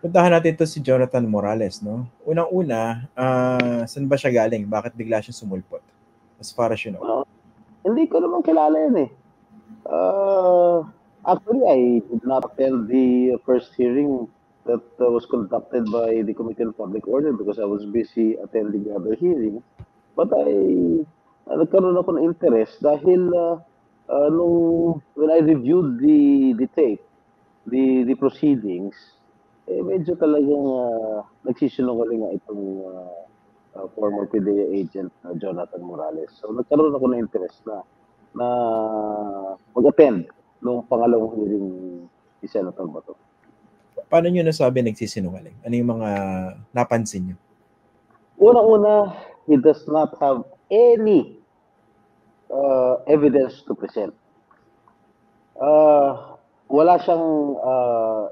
Puntahan natin 'to si Jonathan Morales 'no. Unang-una, saan ba siya galing? Bakit bigla siyang sumulpot? As far as you know. Well, hindi ko naman kilala yan eh. Actually, I did not attend the first hearing that was conducted by the Committee on Public Order because I was busy attending the other hearing. But nagkaroon ako ng interest dahil when I reviewed the tape, the proceedings, medyo talagang nagsisinungaling nga itong former PDEA agent Jonathan Morales. So nagkaroon ako ng interest na mag-attend nung pangalawang hearing ni Senator Bato. Paano niyo nasabi nagsisinungaling? Ano yung mga napansin niyo? Unang-una, he does not have any evidence to present. Wala siyang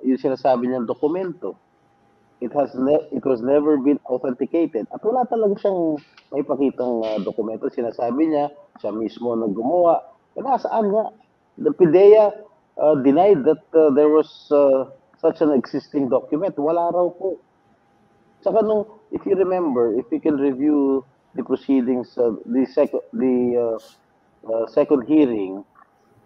yung sinasabi niyang dokumento. It was never been authenticated. At wala talaga siyang may pakitang dokumento. Sinasabi niya, siya mismo naggumawa. Nasaan nga? The PIDEA denied that there was such an existing document. Wala raw po. Saka nung, if you remember, if you can review the proceedings, second hearing,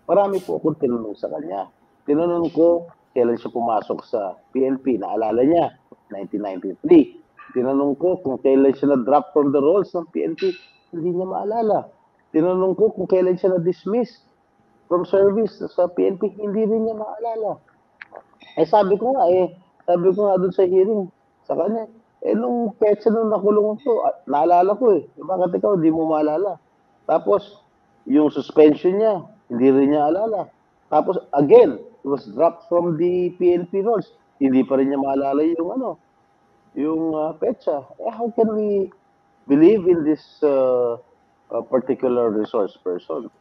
marami po akong tinanong sa kanya. Tinanong ko, kailan siya pumasok sa PNP. Naalala niya, 1993. Tinanong ko kung kailan siya na-drop from the rolls ng PNP. Hindi niya maalala. Tinanong ko kung kailan siya na-dismiss from service sa PNP. Hindi rin niya maalala. Sabi ko nga dun sa hearing, sa kanya, nung petsa nung nakulong ko, naalala ko eh. Bakit ikaw, di mo maalala? Tapos, yung suspension niya, hindi rin niya alala. Tapos, again, it was dropped from the PNP rolls. Hindi pa rin niya maalala yung petsa. How can we believe in this particular resource person?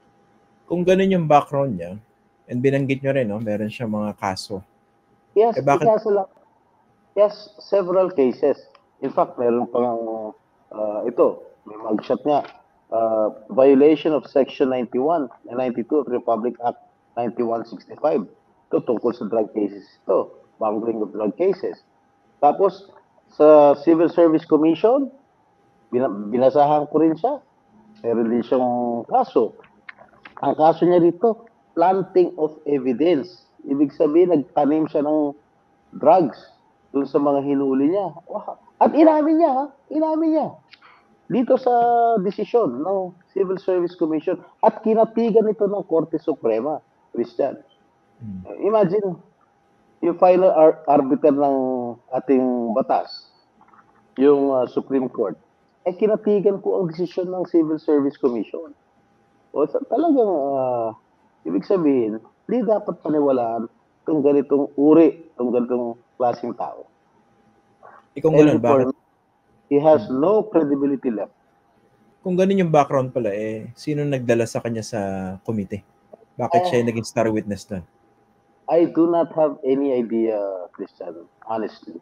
Kung ganun yung background niya, and binanggit niyo rin, no, meron siyang mga kaso. Yes, Bakit? Yes, several cases. In fact, meron pang may mugshot nga. Violation of Section 91 and 92 of Republic Act 9165. Ito tungkol sa drug cases ito. Bungling of drug cases. Tapos, sa Civil Service Commission, binasahan ko rin siya. Meron din siyang kaso. Ang kaso niya dito, planting of evidence. Ibig sabihin, nagtanim siya ng drugs dun sa mga hinuli niya. At inamin niya. Dito sa desisyon ng Civil Service Commission at kinatigan ito ng Korte Suprema, Christian. Imagine, yung final arbiter ng ating batas, yung Supreme Court, kinatigan po ang desisyon ng Civil Service Commission. O talagang, ibig sabihin, hindi dapat paniwalaan itong ganitong uri, itong ganitong klaseng tao. Kung ganun, bakit? He has no credibility left. Kung ganun yung background pala, sino nagdala sa kanya sa komite? Bakit siya naging star witness doon? I do not have any idea, Christian, honestly.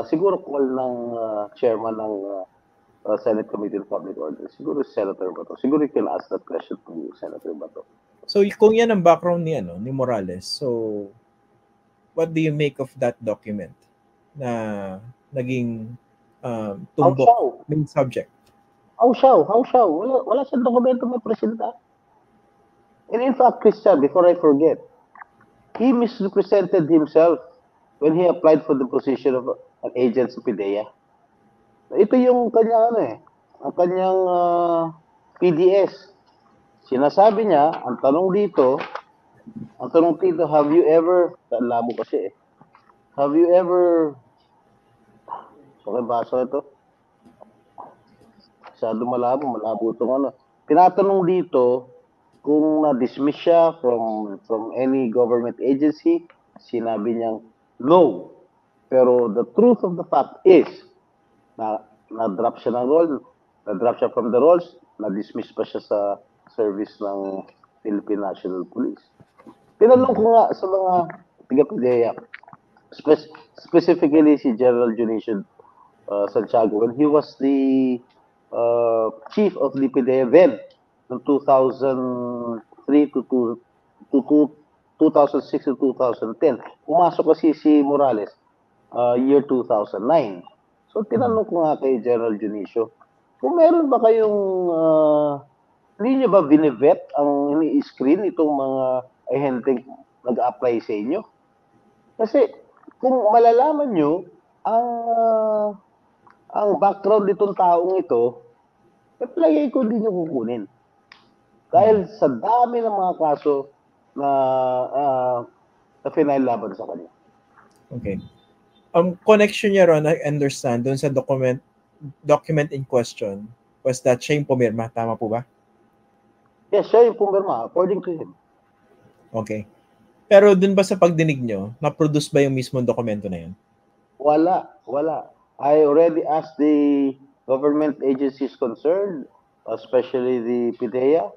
Siguro call ng chairman ng Senate Committee on Public Order. Siguro Senator Bato. Siguro you can ask that question to Senator Bato. So kung yan ang background ni Morales, so what do you make of that document na naging tumbok main subject? How siya? Wala siyang dokumento may presenta. And in fact, Christian, before I forget, he misrepresented himself when he applied for the position of an agent sa PIDEA. Ito yung kanyang ang kanyang PDS. Sinasabi niya, ang tanong dito, have you ever, labo kasi have you ever, basa ito. Masyado malabo itong Tinatanong dito, kung na-dismiss siya from any government agency, sinabi niyang no. Pero the truth of the fact is, na-drop siya ng role, na-drop siya from the roles, na-dismiss pa siya sa service ng Philippine National Police. Tinanong ko nga sa mga taga-PIDEA, specifically si General Junicio Santiago, when he was the chief of the PIDEA then, from 2003 to 2006 to 2010. Pumasok kasi si Morales. year 2009. So, tinanong ko nga kay General Dionisio, kung meron ba kayong, hindi nyo ba binivet ang ini-screen itong mga ahenteng nag-apply sa inyo? Kasi, kung malalaman nyo, ang background nitong taong ito, palagay ko hindi nyo kukunin. Dahil sa dami ng mga kaso na final laban sa kanya. Okay. Connection niya ron, I understand, doon sa document in question, was that siya yung pumirma. Tama po ba? Yes, siya yung pumirma, according to him. Okay. Pero doon ba sa pagdinig nyo, na-produce ba yung mismong dokumento na yun? Wala. I already asked the government agencies concerned, especially the PIDEA.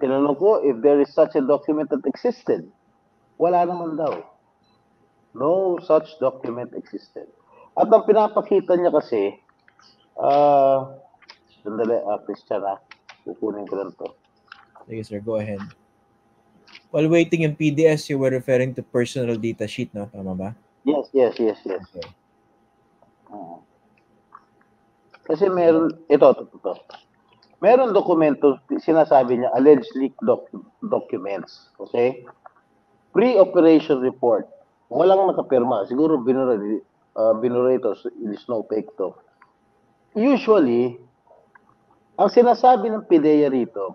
Tinanong ko if there is such a document that existed. Wala naman daw. No such document existed. At ang pinapakita niya kasi, sandali, Christian, kukunin ko lang to. Sige sir, go ahead. While waiting yung PDS, you were referring to personal data sheet, no? Tama ba? Yes. Okay. Kasi meron, ito. Meron dokumento, sinasabi niya, alleged leak documents. Okay? Pre-operation report. Walang nakapirma. Siguro binura ito. It is no fake to. Usually, ang sinasabi ng PIDEA rito,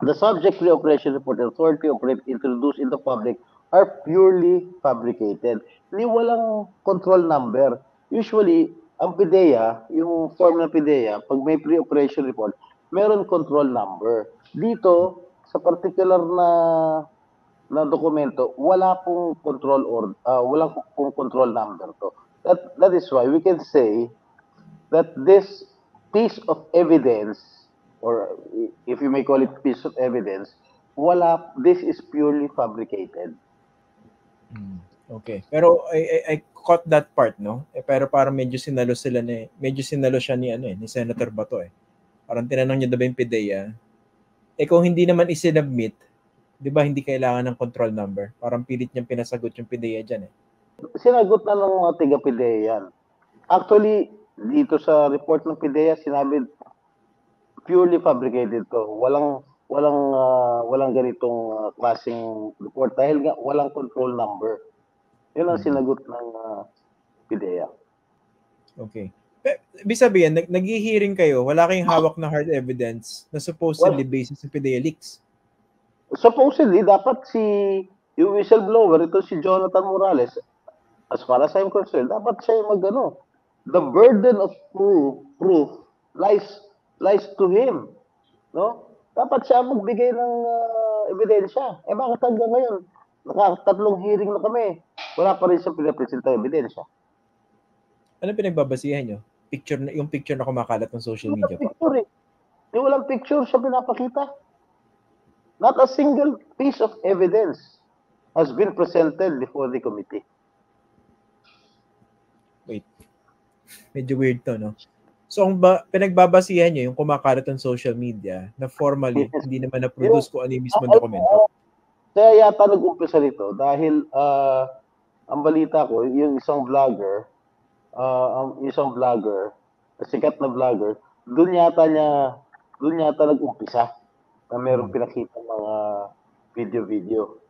the subject pre-operation report and authority operate introduced in the public are purely fabricated. Hindi walang control number. Usually, ang PIDEA, yung form ng PIDEA, pag may pre-operation report, meron control number. Dito, sa particular na dokumento, wala pong walang pong control number to. That is why we can say that this piece of evidence, or if you may call it piece of evidence, this is purely fabricated. Okay. Pero I caught that part, no? Pero parang medyo sinalo siya ni Senator Bato eh. Parang tinanong niya daw yung PIDEA. Kung hindi naman isinubmit, di ba hindi kailangan ng control number? Parang pilit niyang pinasagot yung PIDEA dyan eh. Sinagot na ng mga tiga-PIDEA yan. Actually, dito sa report ng PIDEA, sinabi purely fabricated to. Walang ganitong klaseng report dahil nga walang control number. Yun ang sinagot ng PIDEA. Okay. Ibig sabihin, nag-hearing kayo, wala kayong hawak na hard evidence na supposedly basis sa PIDEA leaks? Supposedly, dapat yung whistleblower, ito si Jonathan Morales, as far as I'm concerned, dapat siya yung the burden of proof lies to him. No? Dapat siya magbigay ng ebidensya. Bakit hanggang ngayon? Nakatatlong hearing na kami. Wala pa rin siya pinapresenta ebidensya. Ano pinagbabasihan nyo? Yung picture na kumakalat ng social media po? Walang picture siya pinapakita. Not a single piece of evidence has been presented before the committee. Wait. Medyo weird to, no? So, ang pinagbabasihan nyo yung kumakalat ng social media na formally, hindi naman na-produce kung ano yung mismong dokumento. Kaya yata nag-umpisa nito dahil ang balita ko, yung isang vlogger, sikat na vlogger, doon yata nag-umpisa na mayroong pinakita mga video.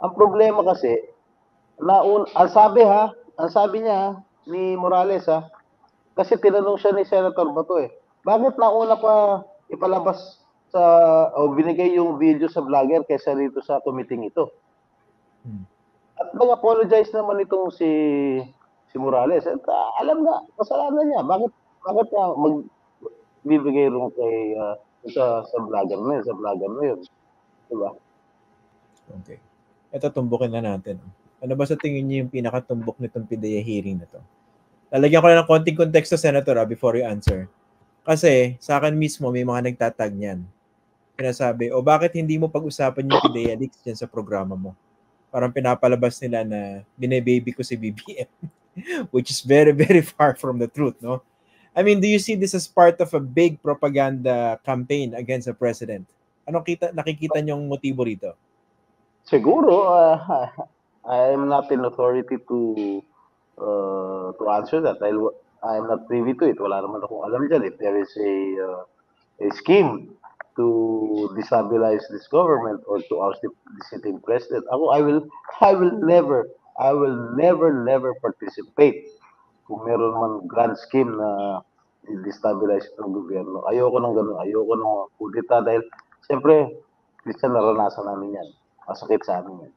Ang problema kasi, ang sabi niya ni Morales kasi tinanong siya ni Senator Bato bakit nauna pa ipalabas binigay yung video sa vlogger kaysa rito sa committee ito. At nag-apologize naman itong si Morales. At alam nga, kasalanan niya. Bakit nga magbibigay rin kay sa vlogger na yun. Diba? Okay. Ito, tumbukin na natin. Ano ba sa tingin niyo yung pinakatumbok nitong PIDEA hearing na to? Lalagyan ko na ng konting konteksto, Senator, before you answer. Kasi, sa akin mismo, may mga nagtatag niyan. Pinasabi, bakit hindi mo pag-usapan yung PIDEA leaks dyan sa programa mo? Parang pinapalabas nila na bine-baby ko si BBM. Which is very, very far from the truth, no? I mean, do you see this as part of a big propaganda campaign against the president? Anong nakikita niyong motibo rito? Siguro, I am not in authority to answer that. I am not privy to it. Wala naman akong alam dyan. If there is a scheme to destabilize this government or to oust the sitting president, I will never participate kung meron man grand scheme na i-destabilize ng gobyerno. Ayoko ng ganun. Ayoko ng mga kudeta dahil siyempre, Christian, naranasan namin yan. Masakit sa amin yan.